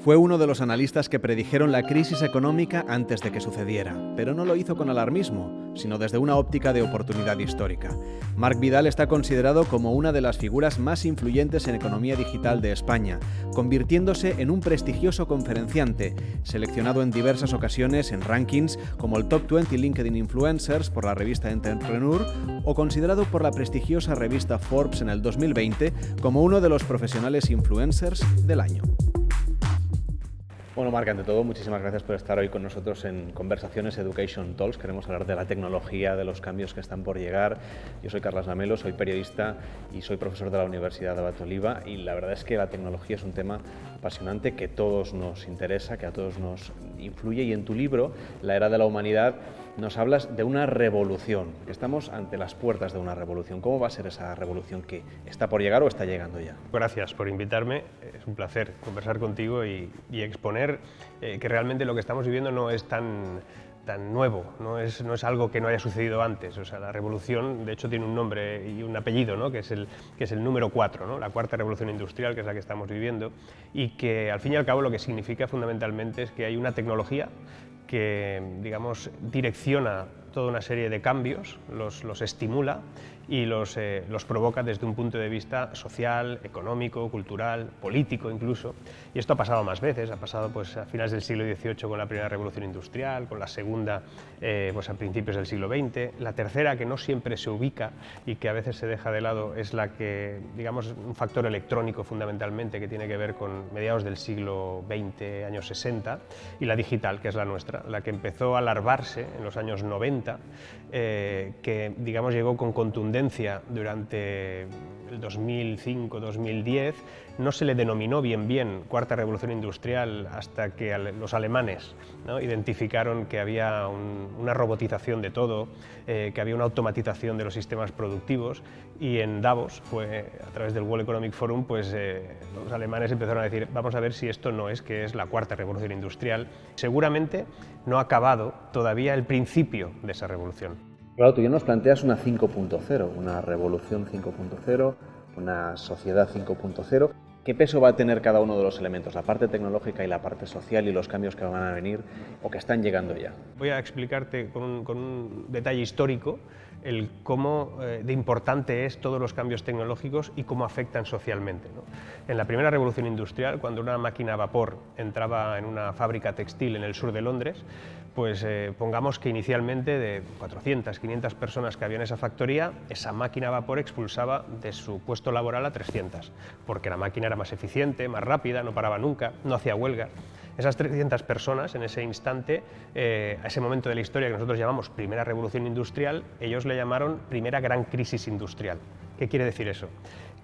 Fue uno de los analistas que predijeron la crisis económica antes de que sucediera, pero no lo hizo con alarmismo, sino desde una óptica de oportunidad histórica. Marc Vidal está considerado como una de las figuras más influyentes en economía digital de España, convirtiéndose en un prestigioso conferenciante, seleccionado en diversas ocasiones en rankings como el Top 20 LinkedIn Influencers por la revista Entrepreneur o considerado por la prestigiosa revista Forbes en el 2020 como uno de los profesionales influencers del año. Bueno, Marc, ante todo, muchísimas gracias por estar hoy con nosotros en Conversaciones Education Talks. Queremos hablar de la tecnología, de los cambios que están por llegar. Yo soy Carles Lamelo, soy periodista y soy profesor de la Universidad de Abat Oliba, y la verdad es que la tecnología es un tema apasionante que a todos nos interesa, que a todos nos influye, y en tu libro, La Era de la Humanidad, nos hablas de una revolución. Estamos ante las puertas de una revolución. ¿Cómo va a ser esa revolución que está por llegar o está llegando ya? Gracias por invitarme. Es un placer conversar contigo y exponer que realmente lo que estamos viviendo no es tan nuevo, no es algo que no haya sucedido antes. O sea, la revolución, de hecho, tiene un nombre y un apellido, ¿no? que es el número 4, ¿no? La cuarta revolución industrial, que es la que estamos viviendo, y que al fin y al cabo lo que significa fundamentalmente es que hay una tecnología que, digamos, direcciona toda una serie de cambios, los estimula y los provoca desde un punto de vista social, económico, cultural, político incluso. Y esto ha pasado más veces, ha pasado pues, a finales del siglo XVIII con la primera revolución industrial, con la segunda pues, a principios del siglo XX, la tercera, que no siempre se ubica y que a veces se deja de lado, es la que, digamos, un factor electrónico fundamentalmente, que tiene que ver con mediados del siglo XX, años 60, y la digital, que es la nuestra, la que empezó a larvarse en los años 90, que, digamos, llegó con contundencia durante el 2005-2010, no se le denominó bien cuarta revolución industrial hasta que los alemanes, ¿no?, identificaron que había una robotización de todo, que había una automatización de los sistemas productivos, y en Davos, a través del World Economic Forum, pues los alemanes empezaron a decir, vamos a ver si esto no es que es la cuarta revolución industrial. Seguramente no ha acabado todavía el principio de esa revolución. Claro, tú ya nos planteas una 5.0, una revolución 5.0, una sociedad 5.0. ¿Qué peso va a tener cada uno de los elementos, la parte tecnológica y la parte social, y los cambios que van a venir o que están llegando ya? Voy a explicarte con un detalle histórico el cómo de importante es todos los cambios tecnológicos y cómo afectan socialmente, ¿no? En la primera revolución industrial, cuando una máquina a vapor entraba en una fábrica textil en el sur de Londres, pues pongamos que inicialmente de 400, 500 personas que había en esa factoría, esa máquina a vapor expulsaba de su puesto laboral a 300, porque la máquina era más eficiente, más rápida, no paraba nunca, no hacía huelga. Esas 300 personas, en ese instante, a ese momento de la historia que nosotros llamamos primera revolución industrial, ellos le llamaron primera gran crisis industrial. ¿Qué quiere decir eso?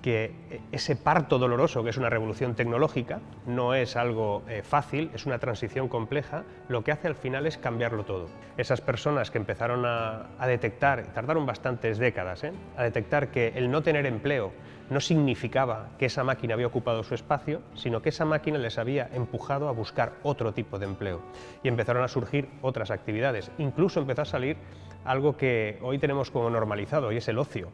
Que ese parto doloroso, que es una revolución tecnológica, no es algo fácil, es una transición compleja, lo que hace al final es cambiarlo todo. Esas personas que empezaron a detectar, tardaron bastantes décadas, a detectar que el no tener empleo no significaba que esa máquina había ocupado su espacio, sino que esa máquina les había empujado a buscar otro tipo de empleo. Y empezaron a surgir otras actividades. Incluso empezó a salir algo que hoy tenemos como normalizado, y es el ocio.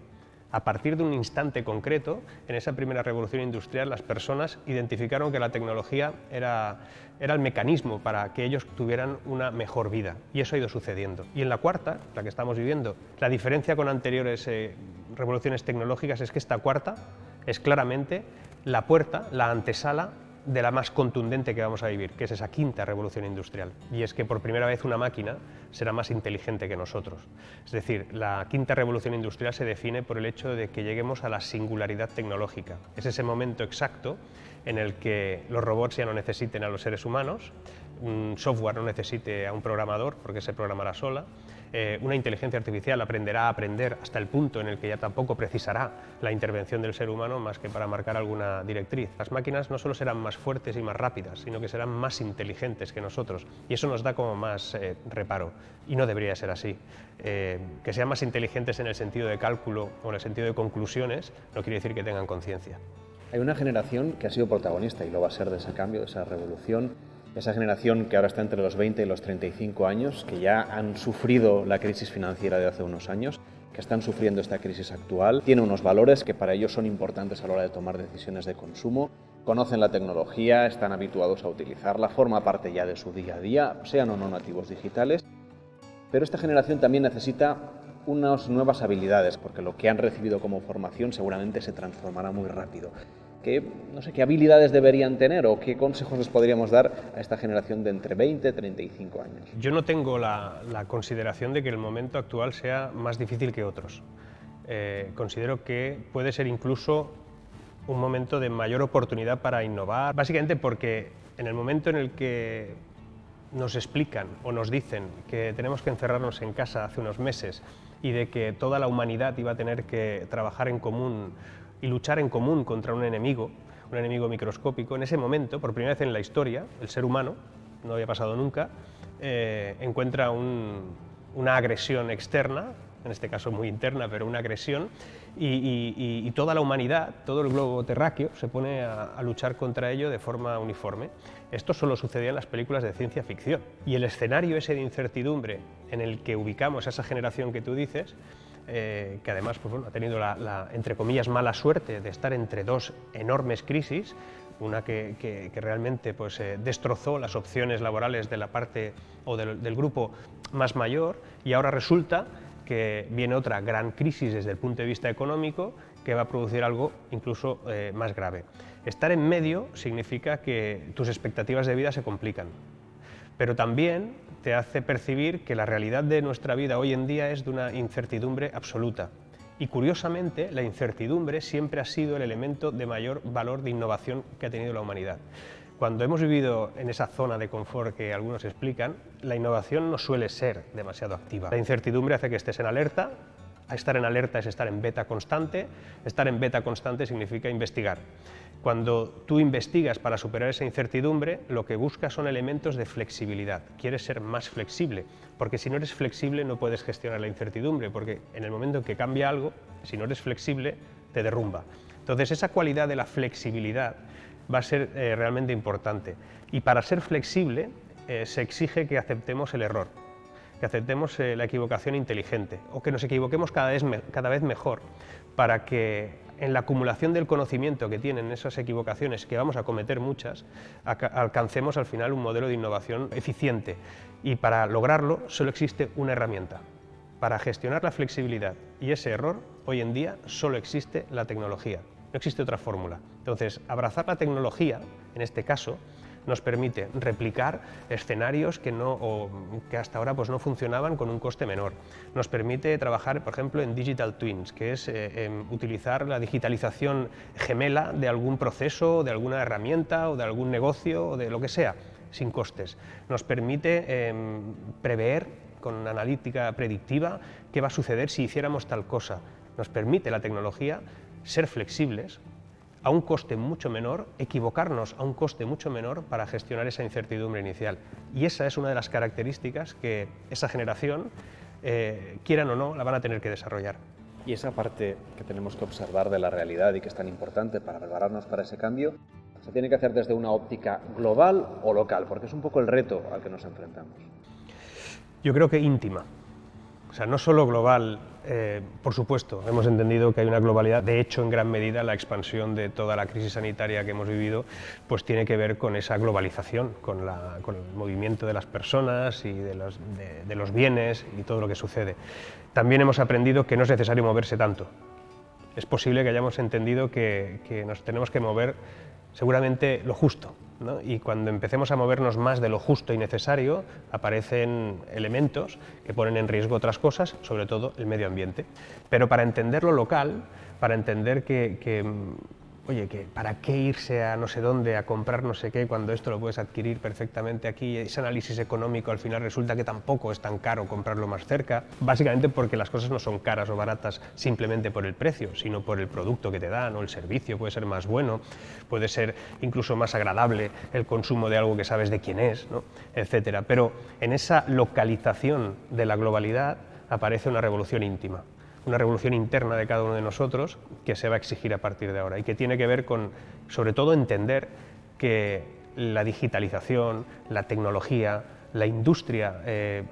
A partir de un instante concreto, en esa primera revolución industrial, las personas identificaron que la tecnología era el mecanismo para que ellos tuvieran una mejor vida, y eso ha ido sucediendo. Y en la cuarta, la que estamos viviendo, la diferencia con anteriores revoluciones tecnológicas es que esta cuarta es claramente la puerta, la antesala de la más contundente que vamos a vivir, que es esa quinta revolución industrial. Y es que por primera vez una máquina será más inteligente que nosotros. Es decir, la quinta revolución industrial se define por el hecho de que lleguemos a la singularidad tecnológica. Es ese momento exacto en el que los robots ya no necesiten a los seres humanos, un software no necesite a un programador porque se programará sola, una inteligencia artificial aprenderá a aprender hasta el punto en el que ya tampoco precisará la intervención del ser humano más que para marcar alguna directriz. Las máquinas no solo serán más fuertes y más rápidas, sino que serán más inteligentes que nosotros, y eso nos da como más reparo, y no debería ser así. Que sean más inteligentes en el sentido de cálculo o en el sentido de conclusiones no quiere decir que tengan conciencia. Hay una generación que ha sido protagonista y lo va a ser de ese cambio, de esa revolución, esa generación que ahora está entre los 20 y los 35 años, que ya han sufrido la crisis financiera de hace unos años, que están sufriendo esta crisis actual, tiene unos valores que para ellos son importantes a la hora de tomar decisiones de consumo, conocen la tecnología, están habituados a utilizarla, forma parte ya de su día a día, sean o no nativos digitales, pero esta generación también necesita unas nuevas habilidades, porque lo que han recibido como formación seguramente se transformará muy rápido. No sé, ¿qué habilidades deberían tener o qué consejos les podríamos dar a esta generación de entre 20 y 35 años? Yo no tengo la consideración de que el momento actual sea más difícil que otros. Considero que puede ser incluso un momento de mayor oportunidad para innovar, básicamente porque en el momento en el que nos explican o nos dicen que tenemos que encerrarnos en casa hace unos meses y de que toda la humanidad iba a tener que trabajar en común y luchar en común contra un enemigo microscópico, en ese momento, por primera vez en la historia, el ser humano, no había pasado nunca, encuentra una agresión externa, en este caso muy interna, pero una agresión, y toda la humanidad, todo el globo terráqueo, se pone a luchar contra ello de forma uniforme. Esto solo sucedía en las películas de ciencia ficción. Y el escenario ese de incertidumbre en el que ubicamos a esa generación que tú dices, que además pues, bueno, ha tenido la, entre comillas, mala suerte de estar entre dos enormes crisis, una que realmente pues, destrozó las opciones laborales de la parte o del grupo más mayor, y ahora resulta que viene otra gran crisis desde el punto de vista económico que va a producir algo incluso más grave. Estar en medio significa que tus expectativas de vida se complican, pero también te hace percibir que la realidad de nuestra vida hoy en día es de una incertidumbre absoluta. Y curiosamente, la incertidumbre siempre ha sido el elemento de mayor valor de innovación que ha tenido la humanidad. Cuando hemos vivido en esa zona de confort que algunos explican, la innovación no suele ser demasiado activa. La incertidumbre hace que estés en alerta. Estar en alerta es estar en beta constante. Estar en beta constante significa investigar. Cuando tú investigas para superar esa incertidumbre, lo que buscas son elementos de flexibilidad. Quieres ser más flexible, porque si no eres flexible no puedes gestionar la incertidumbre, porque en el momento en que cambia algo, si no eres flexible, te derrumba. Entonces, esa cualidad de la flexibilidad va a ser realmente importante. Y para ser flexible, se exige que aceptemos el error, que aceptemos la equivocación inteligente, o que nos equivoquemos cada vez mejor, para que en la acumulación del conocimiento que tienen esas equivocaciones, que vamos a cometer muchas, alcancemos al final un modelo de innovación eficiente. Y para lograrlo solo existe una herramienta. Para gestionar la flexibilidad y ese error, hoy en día solo existe la tecnología, no existe otra fórmula. Entonces, abrazar la tecnología, en este caso, nos permite replicar escenarios que hasta ahora pues, no funcionaban con un coste menor. Nos permite trabajar, por ejemplo, en Digital Twins, que es utilizar la digitalización gemela de algún proceso, de alguna herramienta o de algún negocio o de lo que sea, sin costes. Nos permite prever con analítica predictiva qué va a suceder si hiciéramos tal cosa. Nos permite la tecnología ser flexibles, a un coste mucho menor, equivocarnos a un coste mucho menor para gestionar esa incertidumbre inicial. Y esa es una de las características que esa generación, quieran o no, la van a tener que desarrollar. Y esa parte que tenemos que observar de la realidad y que es tan importante para prepararnos para ese cambio, se tiene que hacer desde una óptica global o local, porque es un poco el reto al que nos enfrentamos. Yo creo que íntima. O sea, no solo global, por supuesto, hemos entendido que hay una globalidad. De hecho, en gran medida, la expansión de toda la crisis sanitaria que hemos vivido pues tiene que ver con esa globalización, con el movimiento de las personas y de los bienes y todo lo que sucede. También hemos aprendido que no es necesario moverse tanto. Es posible que hayamos entendido que nos tenemos que mover seguramente lo justo, ¿no? Y cuando empecemos a movernos más de lo justo y necesario, aparecen elementos que ponen en riesgo otras cosas, sobre todo el medio ambiente. Pero para entender lo local, para entender oye, que para qué irse a no sé dónde a comprar no sé qué cuando esto lo puedes adquirir perfectamente aquí, ese análisis económico al final resulta que tampoco es tan caro comprarlo más cerca, básicamente porque las cosas no son caras o baratas simplemente por el precio, sino por el producto que te dan o el servicio, puede ser más bueno, puede ser incluso más agradable el consumo de algo que sabes de quién es, ¿no? Etcétera. Pero en esa localización de la globalidad aparece una revolución íntima. Una revolución interna de cada uno de nosotros que se va a exigir a partir de ahora y que tiene que ver con, sobre todo, entender que la digitalización, la tecnología, la industria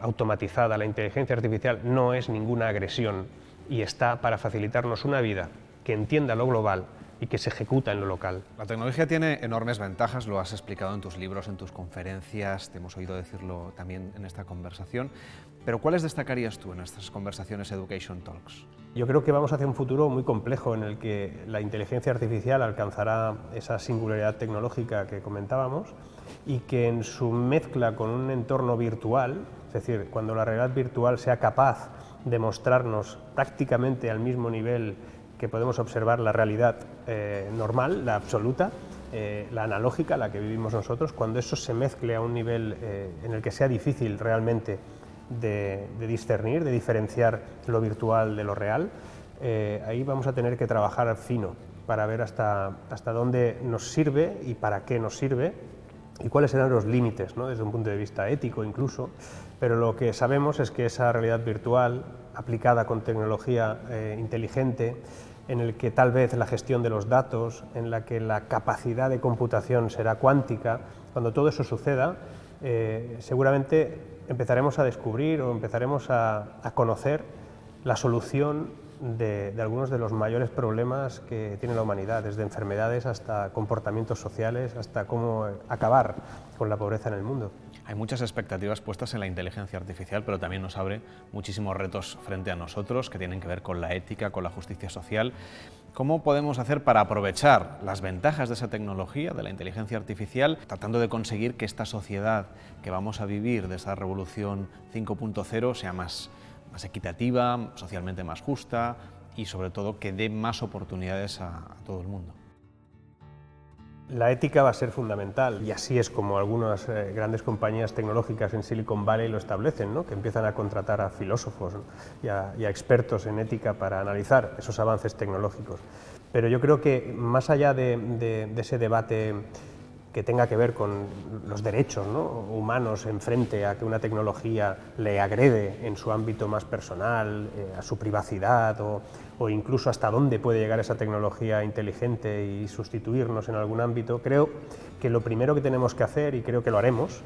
automatizada, la inteligencia artificial no es ninguna agresión y está para facilitarnos una vida que entienda lo global y que se ejecuta en lo local. La tecnología tiene enormes ventajas, lo has explicado en tus libros, en tus conferencias, te hemos oído decirlo también en esta conversación, pero ¿cuáles destacarías tú en estas conversaciones Education Talks? Yo creo que vamos hacia un futuro muy complejo en el que la inteligencia artificial alcanzará esa singularidad tecnológica que comentábamos y que en su mezcla con un entorno virtual, es decir, cuando la realidad virtual sea capaz de mostrarnos prácticamente al mismo nivel que podemos observar la realidad normal, la absoluta, la analógica, la que vivimos nosotros, cuando eso se mezcle a un nivel en el que sea difícil realmente de discernir, de diferenciar lo virtual de lo real, ahí vamos a tener que trabajar fino para ver hasta dónde nos sirve y para qué nos sirve y cuáles serán los límites, ¿no? Desde un punto de vista ético incluso, pero lo que sabemos es que esa realidad virtual aplicada con tecnología inteligente, en el que tal vez la gestión de los datos, en la que la capacidad de computación será cuántica, cuando todo eso suceda, seguramente empezaremos a descubrir o empezaremos a conocer la solución de algunos de los mayores problemas que tiene la humanidad, desde enfermedades hasta comportamientos sociales, hasta cómo acabar con la pobreza en el mundo. Hay muchas expectativas puestas en la inteligencia artificial, pero también nos abre muchísimos retos frente a nosotros que tienen que ver con la ética, con la justicia social. ¿Cómo podemos hacer para aprovechar las ventajas de esa tecnología, de la inteligencia artificial, tratando de conseguir que esta sociedad que vamos a vivir, de esa revolución 5.0, sea más equitativa, socialmente más justa y sobre todo que dé más oportunidades a todo el mundo? La ética va a ser fundamental y así es como algunas grandes compañías tecnológicas en Silicon Valley lo establecen, ¿no? Que empiezan a contratar a filósofos, ¿no? y a expertos en ética para analizar esos avances tecnológicos. Pero yo creo que más allá de ese debate que tenga que ver con los derechos, ¿no? humanos en frente a que una tecnología le agrede en su ámbito más personal, a su privacidad o incluso hasta dónde puede llegar esa tecnología inteligente y sustituirnos en algún ámbito, creo que lo primero que tenemos que hacer, y creo que lo haremos,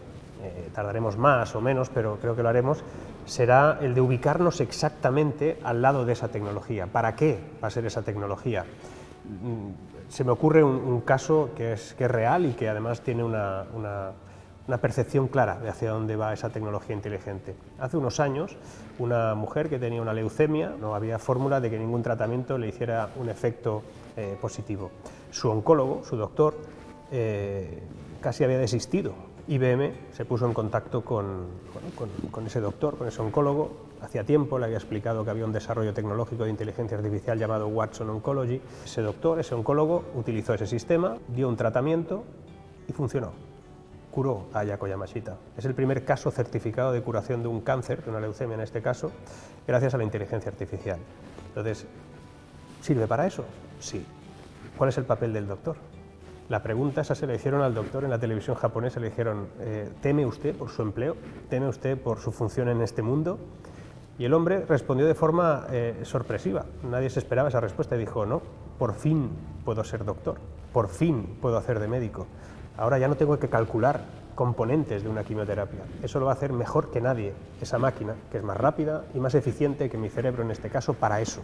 tardaremos más o menos, pero creo que lo haremos, será el de ubicarnos exactamente al lado de esa tecnología. ¿Para qué va a ser esa tecnología? Se me ocurre un caso que es real y que además tiene una percepción clara de hacia dónde va esa tecnología inteligente. Hace unos años, una mujer que tenía una leucemia, no había fórmula de que ningún tratamiento le hiciera un efecto positivo. Su oncólogo, su doctor, casi había desistido. IBM se puso en contacto con ese doctor, con ese oncólogo. Hacía tiempo le había explicado que había un desarrollo tecnológico de inteligencia artificial llamado Watson Oncology. Ese doctor, ese oncólogo, utilizó ese sistema, dio un tratamiento y funcionó. Curó a Ayako Yamashita. Es el primer caso certificado de curación de un cáncer, de una leucemia en este caso, gracias a la inteligencia artificial. Entonces, ¿sirve para eso? Sí. ¿Cuál es el papel del doctor? La pregunta esa se le hicieron al doctor en la televisión japonesa, le dijeron, ¿teme usted por su empleo? ¿Teme usted por su función en este mundo? Y el hombre respondió de forma sorpresiva, nadie se esperaba esa respuesta y dijo, no, por fin puedo ser doctor, por fin puedo hacer de médico, ahora ya no tengo que calcular componentes de una quimioterapia, eso lo va a hacer mejor que nadie, esa máquina, que es más rápida y más eficiente que mi cerebro en este caso para eso.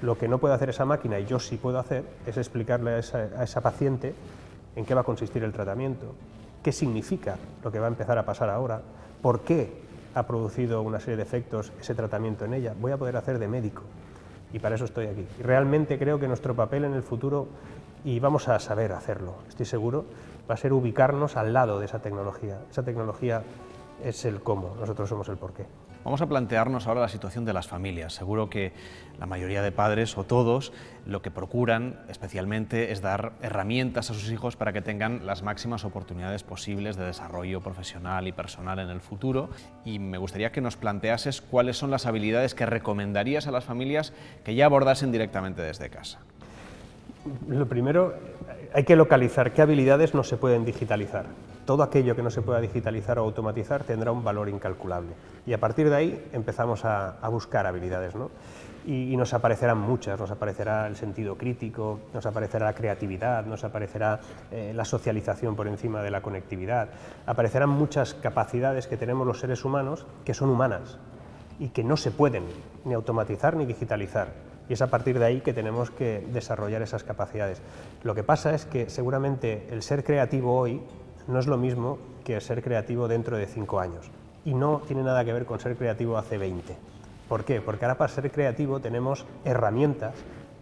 Lo que no puede hacer esa máquina, y yo sí puedo hacer, es explicarle a esa paciente en qué va a consistir el tratamiento, qué significa lo que va a empezar a pasar ahora, por qué ha producido una serie de efectos ese tratamiento en ella. Voy a poder hacer de médico y para eso estoy aquí. Y realmente creo que nuestro papel en el futuro, y vamos a saber hacerlo, estoy seguro, va a ser ubicarnos al lado de esa tecnología. Esa tecnología es el cómo, nosotros somos el porqué. Vamos a plantearnos ahora la situación de las familias. Seguro que la mayoría de padres o todos lo que procuran especialmente es dar herramientas a sus hijos para que tengan las máximas oportunidades posibles de desarrollo profesional y personal en el futuro. Y me gustaría que nos planteases cuáles son las habilidades que recomendarías a las familias que ya abordasen directamente desde casa. Lo primero, hay que localizar qué habilidades no se pueden digitalizar. todo aquello que no se pueda digitalizar o automatizar tendrá un valor incalculable. Y a partir de ahí empezamos a buscar habilidades, ¿no? Y nos aparecerán muchas, nos aparecerá el sentido crítico, nos aparecerá la creatividad, nos aparecerá la socialización por encima de la conectividad, aparecerán muchas capacidades que tenemos los seres humanos que son humanas y que no se pueden ni automatizar ni digitalizar. Y es a partir de ahí que tenemos que desarrollar esas capacidades. Lo que pasa es que seguramente el ser creativo hoy no es lo mismo que el ser creativo dentro de 5 años. Y no tiene nada que ver con ser creativo hace 20. ¿Por qué? Porque ahora para ser creativo tenemos herramientas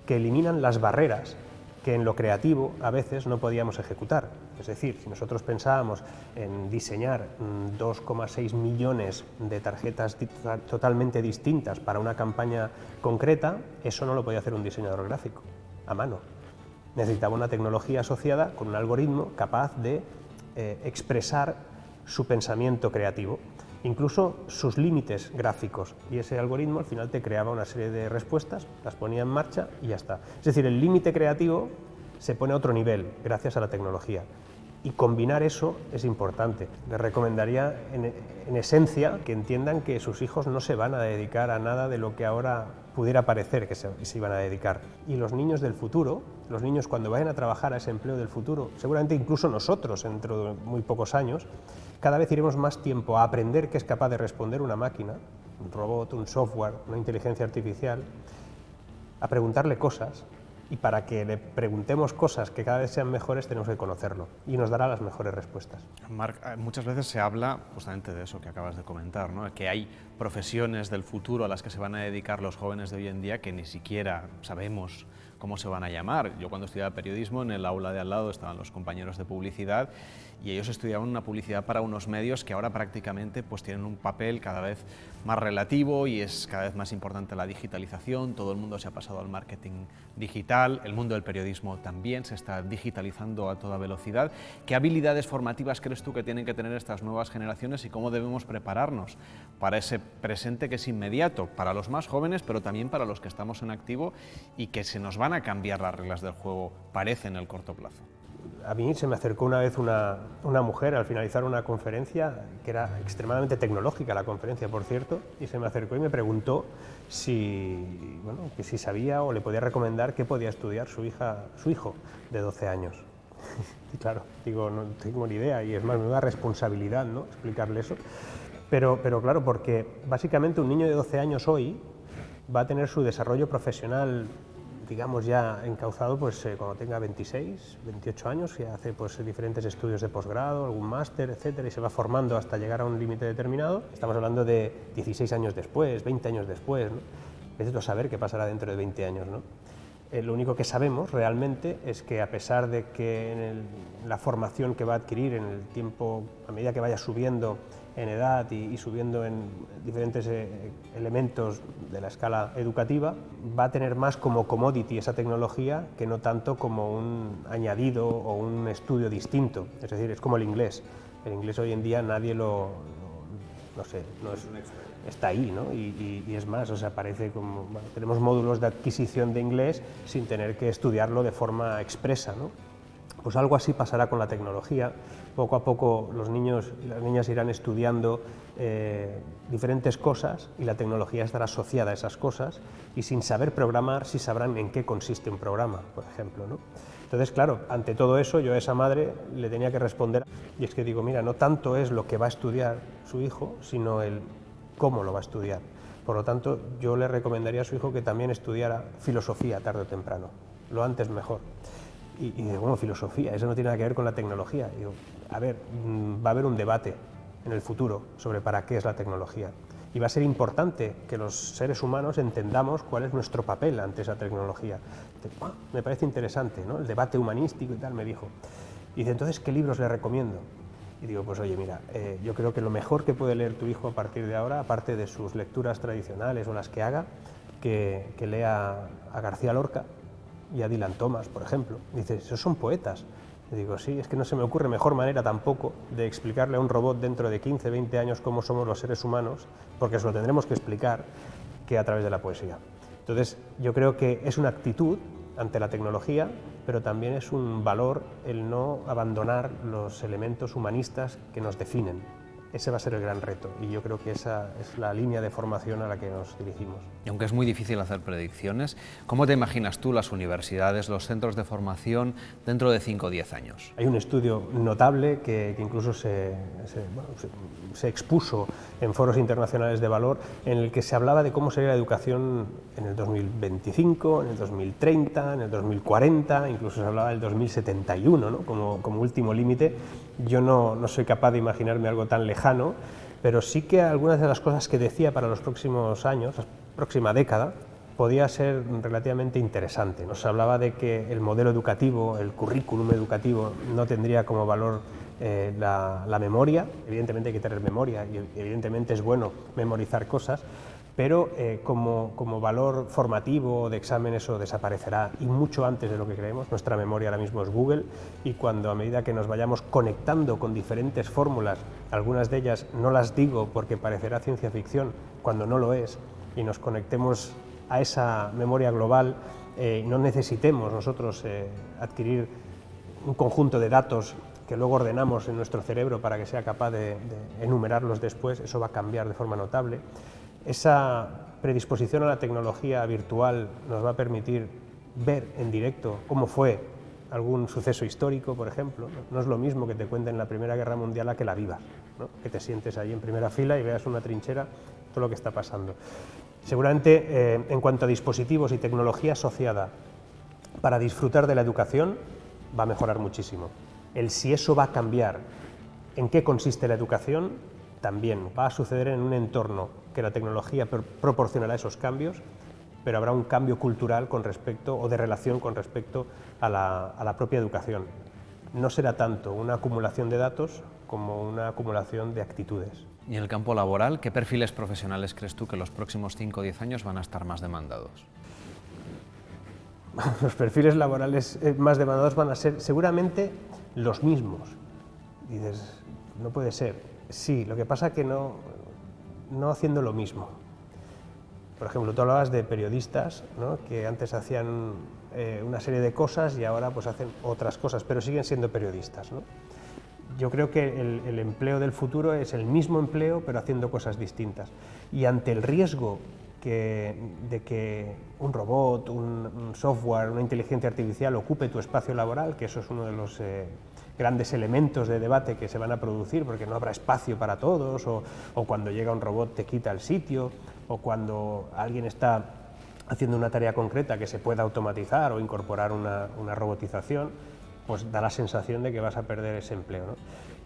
que eliminan las barreras que en lo creativo a veces no podíamos ejecutar. Es decir, si nosotros pensábamos en diseñar 2,6 millones de tarjetas totalmente distintas para una campaña concreta, eso no lo podía hacer un diseñador gráfico, a mano. Necesitaba una tecnología asociada con un algoritmo capaz de expresar su pensamiento creativo, incluso sus límites gráficos, y ese algoritmo al final te creaba una serie de respuestas, las ponía en marcha y ya está. Es decir, el límite creativo se pone a otro nivel gracias a la tecnología, y combinar eso es importante. Les recomendaría en esencia que entiendan que sus hijos no se van a dedicar a nada de lo que ahora pudiera parecer que se iban a dedicar. Y los niños del futuro, los niños cuando vayan a trabajar a ese empleo del futuro, seguramente incluso nosotros dentro de muy pocos años, cada vez iremos más tiempo a aprender qué es capaz de responder una máquina, un robot, un software, una inteligencia artificial, a preguntarle cosas, y para que le preguntemos cosas que cada vez sean mejores tenemos que conocerlo y nos dará las mejores respuestas. Marc, muchas veces se habla justamente de eso que acabas de comentar, ¿no? Que hay profesiones del futuro a las que se van a dedicar los jóvenes de hoy en día que ni siquiera sabemos cómo se van a llamar. Yo cuando estudiaba periodismo, en el aula de al lado estaban los compañeros de publicidad y ellos estudiaban una publicidad para unos medios que ahora prácticamente pues tienen un papel cada vez más relativo y es cada vez más importante la digitalización, todo el mundo se ha pasado al marketing digital, el mundo del periodismo también se está digitalizando a toda velocidad. ¿Qué habilidades formativas crees tú que tienen que tener estas nuevas generaciones y cómo debemos prepararnos para ese presente que es inmediato, para los más jóvenes pero también para los que estamos en activo y que se nos van a cambiar las reglas del juego, parece, en el corto plazo? A mí se me acercó una vez una mujer al finalizar una conferencia, que era extremadamente tecnológica la conferencia, por cierto, y se me acercó y me preguntó que si sabía o le podía recomendar qué podía estudiar su hijo de 12 años. Y claro, digo, no tengo ni idea, y es más, me da responsabilidad, ¿no?, explicarle eso. Pero claro, porque básicamente un niño de 12 años hoy va a tener su desarrollo profesional, digamos, ya encauzado pues, cuando tenga 26, 28 años, y hace pues, diferentes estudios de posgrado, algún máster, etcétera, y se va formando hasta llegar a un límite determinado. Estamos hablando de 16 años después, 20 años después, ¿no? Necesito saber qué pasará dentro de 20 años, ¿no? Lo único que sabemos realmente es que a pesar de que la formación que va a adquirir en el tiempo, a medida que vaya subiendo en edad y subiendo en diferentes elementos de la escala educativa, va a tener más como commodity esa tecnología que no tanto como un añadido o un estudio distinto. Es decir, es como el inglés. El inglés hoy en día nadie no está ahí, ¿no? Y es más, o sea, parece como, bueno, tenemos módulos de adquisición de inglés sin tener que estudiarlo de forma expresa, ¿no? Pues algo así pasará con la tecnología. Poco a poco los niños y las niñas irán estudiando diferentes cosas y la tecnología estará asociada a esas cosas, y sin saber programar sí sabrán en qué consiste un programa, por ejemplo, ¿no? Entonces, claro, ante todo eso yo a esa madre le tenía que responder, y es que digo, mira, no tanto es lo que va a estudiar su hijo, sino el cómo lo va a estudiar. Por lo tanto, yo le recomendaría a su hijo que también estudiara filosofía tarde o temprano, lo antes mejor. Y digo, bueno, filosofía, eso no tiene nada que ver con la tecnología. Y digo, a ver, va a haber un debate en el futuro sobre para qué es la tecnología. Y va a ser importante que los seres humanos entendamos cuál es nuestro papel ante esa tecnología. Me parece interesante, ¿no?, el debate humanístico y tal, me dijo. Y dice, entonces, ¿qué libros le recomiendo? Y digo, pues oye, mira, yo creo que lo mejor que puede leer tu hijo a partir de ahora, aparte de sus lecturas tradicionales o las que haga, que lea a García Lorca y a Dylan Thomas, por ejemplo. Dice, esos son poetas. Y digo, sí, es que no se me ocurre mejor manera tampoco de explicarle a un robot dentro de 15, 20 años cómo somos los seres humanos, porque se lo tendremos que explicar, que a través de la poesía. Entonces, yo creo que es una actitud ante la tecnología, pero también es un valor el no abandonar los elementos humanistas que nos definen. Ese va a ser el gran reto y yo creo que esa es la línea de formación a la que nos dirigimos. Y aunque es muy difícil hacer predicciones, ¿cómo te imaginas tú las universidades, los centros de formación dentro de 5 o 10 años? Hay un estudio notable que incluso se expuso en foros internacionales de valor, en el que se hablaba de cómo sería la educación en el 2025, en el 2030, en el 2040, incluso se hablaba del 2071, ¿no? como último límite. Yo no soy capaz de imaginarme algo tan lejano, pero sí que algunas de las cosas que decía para los próximos años, la próxima década, podía ser relativamente interesante. Nos hablaba de que el modelo educativo, el currículum educativo, no tendría como valor la memoria. Evidentemente hay que tener memoria y evidentemente es bueno memorizar cosas, pero como valor formativo de examen eso desaparecerá y mucho antes de lo que creemos. Nuestra memoria ahora mismo es Google y cuando a medida que nos vayamos conectando con diferentes fórmulas, algunas de ellas no las digo porque parecerá ciencia ficción cuando no lo es, y nos conectemos a esa memoria global, no necesitemos nosotros adquirir un conjunto de datos que luego ordenamos en nuestro cerebro para que sea capaz de enumerarlos después. Eso va a cambiar de forma notable. Esa predisposición a la tecnología virtual nos va a permitir ver en directo cómo fue algún suceso histórico, por ejemplo. No es lo mismo que te cuenten la Primera Guerra Mundial a que la vivas, ¿no? Que te sientes ahí en primera fila y veas una trinchera, todo lo que está pasando. Seguramente, en cuanto a dispositivos y tecnología asociada para disfrutar de la educación, va a mejorar muchísimo. El si eso va a cambiar, en qué consiste la educación, también va a suceder en un entorno que la tecnología proporcionará esos cambios, pero habrá un cambio cultural con respecto, o de relación con respecto a la propia educación. No será tanto una acumulación de datos como una acumulación de actitudes. Y en el campo laboral, ¿qué perfiles profesionales crees tú que los próximos 5 o 10 años van a estar más demandados? Los perfiles laborales más demandados van a ser seguramente los mismos. Dices, no puede ser. Sí, lo que pasa es que no haciendo lo mismo. Por ejemplo, tú hablabas de periodistas, ¿no? Que antes hacían una serie de cosas y ahora pues hacen otras cosas, pero siguen siendo periodistas, ¿no? Yo creo que el empleo del futuro es el mismo empleo, pero haciendo cosas distintas. Y ante el riesgo de que un robot, un software, una inteligencia artificial ocupe tu espacio laboral, que eso es uno de los grandes elementos de debate que se van a producir, porque no habrá espacio para todos, o cuando llega un robot te quita el sitio, o cuando alguien está haciendo una tarea concreta que se pueda automatizar o incorporar una robotización, pues da la sensación de que vas a perder ese empleo, ¿no?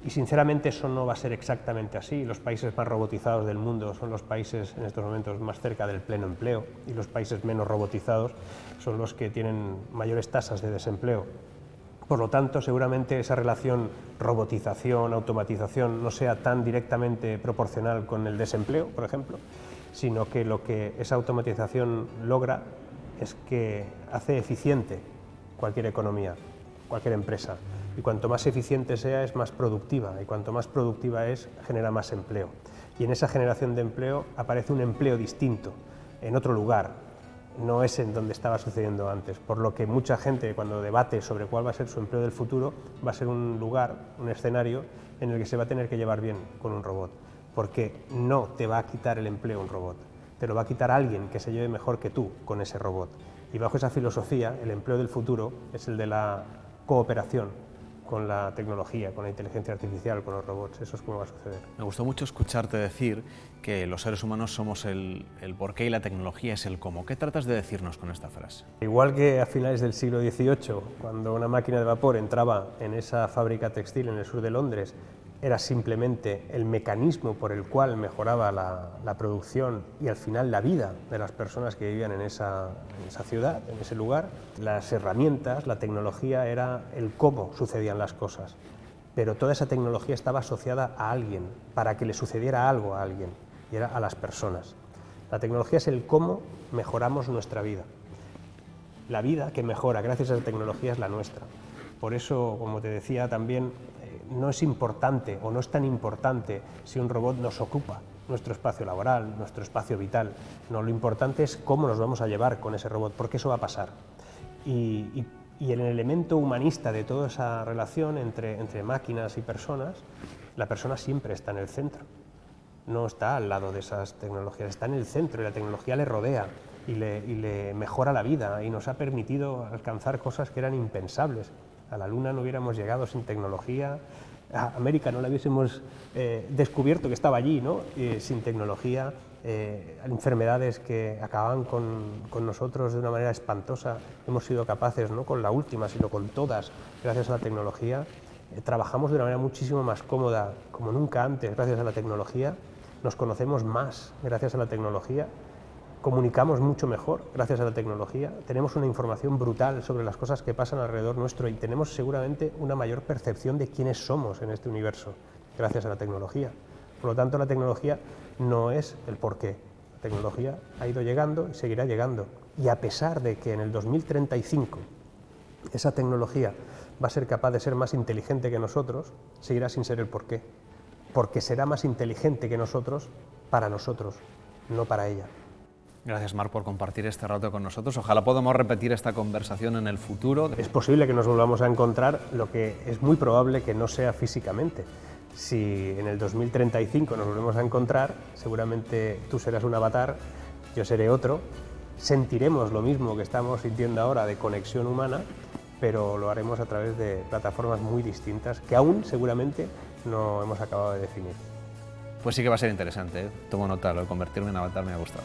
Y sinceramente eso no va a ser exactamente así. Los países más robotizados del mundo son los países en estos momentos más cerca del pleno empleo, y los países menos robotizados son los que tienen mayores tasas de desempleo. Por lo tanto, seguramente esa relación robotización, automatización no sea tan directamente proporcional con el desempleo, por ejemplo, sino que lo que esa automatización logra es que hace eficiente cualquier economía, cualquier empresa. Y cuanto más eficiente sea, es más productiva, y cuanto más productiva es, genera más empleo. Y en esa generación de empleo aparece un empleo distinto, en otro lugar, no es en donde estaba sucediendo antes, por lo que mucha gente, cuando debate sobre cuál va a ser su empleo del futuro, va a ser un lugar, un escenario en el que se va a tener que llevar bien con un robot, porque no te va a quitar el empleo un robot, te lo va a quitar alguien que se lleve mejor que tú con ese robot. Y bajo esa filosofía, el empleo del futuro es el de la cooperación con la tecnología, con la inteligencia artificial, con los robots. Eso es como va a suceder. Me gustó mucho escucharte decir que los seres humanos somos el porqué y la tecnología es el cómo. ¿Qué tratas de decirnos con esta frase? Igual que a finales del siglo XVIII, cuando una máquina de vapor entraba en esa fábrica textil en el sur de Londres, era simplemente el mecanismo por el cual mejoraba la producción y al final la vida de las personas que vivían en esa ciudad, en ese lugar. Las herramientas, la tecnología era el cómo sucedían las cosas, pero toda esa tecnología estaba asociada a alguien, para que le sucediera algo a alguien, y era a las personas. La tecnología es el cómo mejoramos nuestra vida. La vida que mejora gracias a la tecnología es la nuestra. Por eso, como te decía también, no es importante o no es tan importante si un robot nos ocupa nuestro espacio laboral, nuestro espacio vital. No, lo importante es cómo nos vamos a llevar con ese robot, porque eso va a pasar. y el elemento humanista de toda esa relación entre máquinas y personas, la persona siempre está en el centro, no está al lado de esas tecnologías, está en el centro y la tecnología le rodea y le mejora la vida y nos ha permitido alcanzar cosas que eran impensables. A la Luna no hubiéramos llegado sin tecnología, a América no la hubiésemos descubierto que estaba allí, ¿no? Sin tecnología. Enfermedades que acababan con nosotros de una manera espantosa, hemos sido capaces, no con la última, sino con todas, gracias a la tecnología. Trabajamos de una manera muchísimo más cómoda, como nunca antes, gracias a la tecnología. Nos conocemos más gracias a la tecnología. Comunicamos mucho mejor gracias a la tecnología. Tenemos una información brutal sobre las cosas que pasan alrededor nuestro y tenemos seguramente una mayor percepción de quiénes somos en este universo gracias a la tecnología. Por lo tanto, la tecnología no es el porqué. La tecnología ha ido llegando y seguirá llegando. Y a pesar de que en el 2035 esa tecnología va a ser capaz de ser más inteligente que nosotros, seguirá sin ser el porqué. Porque será más inteligente que nosotros, no para ella. Gracias, Marc, por compartir este rato con nosotros. Ojalá podamos repetir esta conversación en el futuro. Es posible que nos volvamos a encontrar, lo que es muy probable que no sea físicamente. Si en el 2035 nos volvemos a encontrar, seguramente tú serás un avatar, yo seré otro, sentiremos lo mismo que estamos sintiendo ahora de conexión humana, pero lo haremos a través de plataformas muy distintas que aún seguramente no hemos acabado de definir. Pues sí que va a ser interesante, ¿eh? Tomo nota, lo de convertirme en avatar me ha gustado.